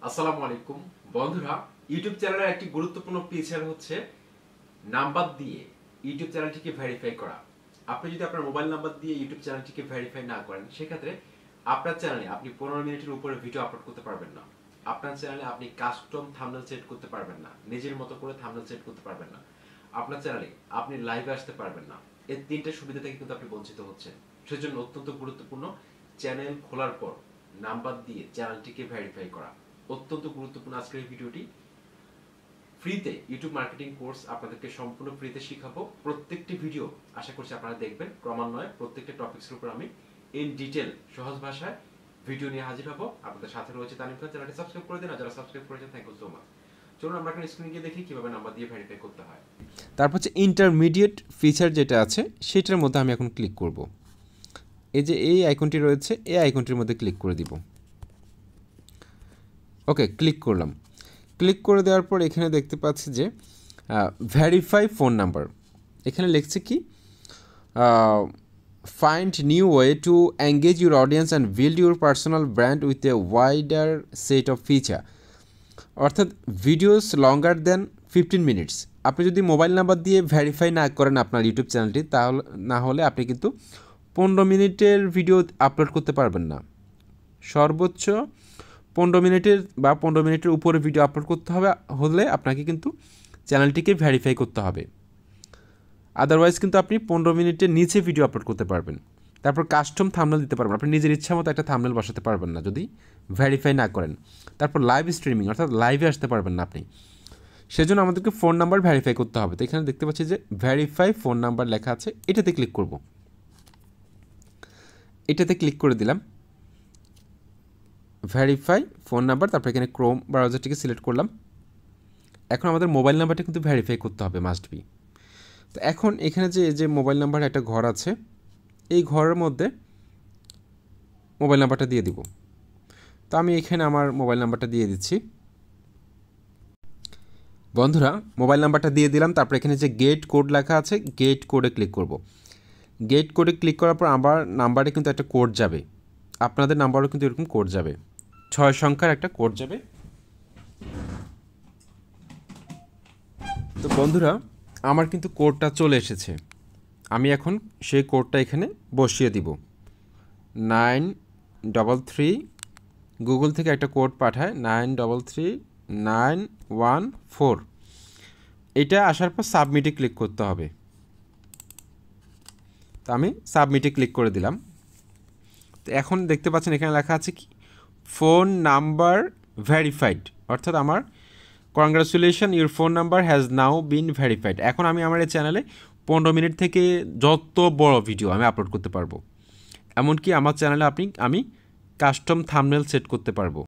আসসালামু আলাইকুম বন্ধুরা, ইউটিউব চ্যানেলের একটি গুরুত্বপূর্ণ ফিচার হচ্ছে নাম্বার দিয়ে ইউটিউব চ্যানেলটিকে ভেরিফাই করা। আপনি যদি আপনার মোবাইল নাম্বার দিয়ে ইউটিউব চ্যানেলটিকে ভেরিফাই না করেন, সেক্ষেত্রে আপনার চ্যানেলে আপনি 15 মিনিটের উপরে ভিডিও আপলোড করতে পারবেন না। আপনার চ্যানেলে আপনি কাস্টম থাম্বনেল সেট করতে পারবেন না, নিজের মতো করে থাম্বনেল সেট করতে পারবেন না। আপনার চ্যানেলে আপনি লাইভে আসতে পারবেন না। এই তিনটে সুবিধা থেকে কিন্তু আপনি বঞ্চিত হচ্ছেন। সেজন্য অত্যন্ত গুরুত্বপূর্ণ চ্যানেল খোলার পর নাম্বার দিয়ে চ্যানেলটিকে ভেরিফাই করা। অত্যন্ত গুরুত্বপূর্ণ আজকের এই ভিডিওটি। ফ্রিতে ইউটিউব মার্কেটিং কোর্স আপনাদেরকে সম্পূর্ণ ফ্রিতে শিখাবো। প্রত্যেকটি ভিডিও আশা করছি আপনারা দেখবেন, ক্রমান্বয়ে প্রত্যেকটা টপিকসের উপর আমি ইন ডিটেল সহজ ভাষায় ভিডিও নিয়ে হাজির হব। আপনাদের সাথে রয়েছে তানিম খান। চ্যানেলটি সাবস্ক্রাইব করে দিন, আর যারা সাবস্ক্রাইব করেছেন থ্যাংক ইউ সো মাচ। চলুন আমরা এখন স্ক্রিনে গিয়ে দেখি কিভাবে নাম্বার দিয়ে ভেরিফাই করতে হয়। তারপর হচ্ছে ইন্টারমিডিয়েট ফিচার যেটা আছে সেটার মধ্যে আমি এখন ক্লিক করব। এই যে এই আইকনটি রয়েছে, এই আইকনটির মধ্যে ক্লিক করে দিব। ওকে, ক্লিক করলাম। ক্লিক করে দেওয়ার পর এখানে দেখতে পাচ্ছি যে ভেরিফাই ফোন নাম্বার। এখানে লিখছে কি, find new way to engage your audience and build your personal brand with a wider set of feature. অর্থাৎ ভিডিওস লঙ্গার দেন 15 মিনিটস। আপনি যদি মোবাইল নাম্বার দিয়ে ভেরিফাই না করেন আপনার ইউটিউব চ্যানেলটি, তাহলে না হলে আপনি কিন্তু 15 মিনিটের ভিডিও আপলোড করতে পারবেন না। সর্বোচ্চ 15 মিনিটের বা 15 মিনিটের উপরে ভিডিও আপলোড করতে হবে হলে আপনাকে কিন্তু চ্যানেলটিকে ভেরিফাই করতে হবে। আদারওয়াইজ কিন্তু আপনি 15 মিনিটের নিচে ভিডিও আপলোড করতে পারবেন। তারপর কাস্টম থাম্বনেল দিতে পারবেন। আপনি নিজের ইচ্ছা মতো একটা থাম্বনেল বসাতে পারবেন না যদি ভেরিফাই না করেন। তারপর লাইভ স্ট্রিমিং, অর্থাৎ লাইভে আসতে পারবেন না আপনি। সেজন্য আমাদেরকে ফোন নাম্বার ভেরিফাই করতে হবে। তো এখানে দেখতে পাচ্ছি যে ভেরিফাই ফোন নাম্বার লেখা আছে, এটাতে ক্লিক করব। এটাতে ক্লিক করে দিলাম, ভেরিফাই ফোন নাম্বার। তারপর এখানে ক্রোম ব্রাউজারটিকে সিলেক্ট করলাম। এখন আমাদের মোবাইল নাম্বারটা কিন্তু ভেরিফাই করতে হবে, মাস্ট বি। তো এখন এখানে যে মোবাইল নাম্বার একটা ঘর আছে, এই ঘরের মধ্যে মোবাইল নাম্বারটা দিয়ে দিব। তো আমি এখানে আমার মোবাইল নাম্বারটা দিয়ে দিচ্ছি। বন্ধুরা, মোবাইল নাম্বারটা দিয়ে দিলাম। তারপর এখানে যে গেট কোড লেখা আছে, গেট কোডে ক্লিক করব। গেট কোডে ক্লিক করার পর আমার নাম্বারে কিন্তু একটা কোড যাবে। আপনাদের নাম্বারও কিন্তু এরকম কোড যাবে, 6 সংখ্যার একটা কোড যাবে। তো বন্ধুরা, আমার কিন্তু কোডটা চলে এসেছে। আমি এখন সেই কোডটা এখানে বসিয়ে দিব। 933, গুগল থেকে একটা কোড পাঠায় 933914। এটা আসার পর সাবমিটে ক্লিক করতে হবে। তো আমি সাবমিটে ক্লিক করে দিলাম। তো এখন দেখতে পাচ্ছেন এখানে লেখা আছে কি, ফোন নাম্বার ভেরিফাইড। অর্থাৎ আমার congratulation, your phone number has now bin verified. এখন আমি আমার এই চ্যানেলে 15 মিনিট থেকে যত বড় ভিডিও আমি আপলোড করতে পারবো। এমনকি আমার চ্যানেলে আমি কাস্টম থাম্বনেল সেট করতে পারবো।